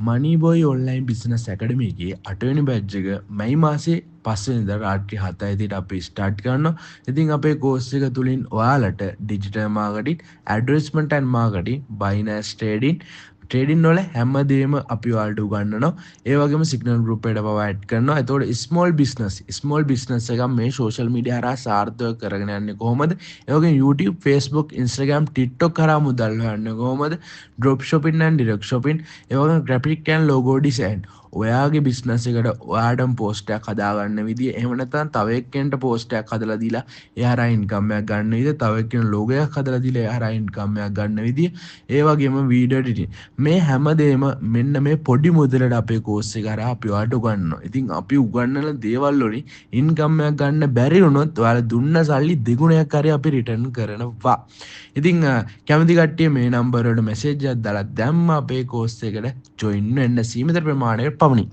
මනීබෝයි online business ඇකඩමි එකේ 8 වෙනි batch එක මැයි මාසේ 5 වෙනිදා රාත්‍රී 7:30ට අපි ස්ටාර්ට් කරනවා. ඉතින් අපේ කෝස් එක තුලින් ඔයාලට digital marketing, advertisement and marketing, Binance trading වල හැමදේම අපි ඔයාලට උගන්වනවා. ඒ වගේම සිග්නල් ගෲප් එකට පවා ඇඩ් කරනවා. එතකොට ස්මෝල් බිස්නස් එකක් මේ සෝෂල් මීඩියා හරහා සාර්ථක කරගෙන යන්නේ කොහොමද? ඒ වගේම YouTube, Facebook, Instagram, TikTok කරා මුදල් හොයන්නේ කොහොමද? Drop shopping and direct shopping, ඒ වගේම ග්‍රැෆික් ඇන්ඩ් ලෝගෝ ඩිසයින්. ඔයාගේ බිස්නස් එකට ඔයාටම පෝස්ට් එකක් හදාගන්න විදිය, එහෙම නැත්නම් තව එක්කෙනෙක්ට පෝස්ට් එකක් හදලා දීලා ඒ හරහා ඉන්කම් එකක් ගන්න විදිය, තව එක්කෙනෙක් ලෝගෝ එකක් හදලා දීලා ඒ හරහා ඉන්කම් එකක් ගන්න විදිය, ඒ වගේම වීඩියෝ එඩිටින්. මේ හැමදේම මෙන්න මේ පොඩි මුදලට අපේ කෝස් එක හරහා අපි ඔයාලට උගන්වනවා. ඉතින් අපි උගන්වන දේවල් වලින් ඉන්කම් එකක් ගන්න බැරි වුණොත් ඔයාලා දුන්න සල්ලි දෙගුණයක් හරි අපි රිටර්න් කරනවා. ඉතින් කැමති කට්ටිය මේ නම්බර් වලට මැසේජ් එකක් දාලා දැම්ම අපේ කෝස් එකට ජොයින් වෙන්න සීමිත ප්‍රමාණයකට පමණි.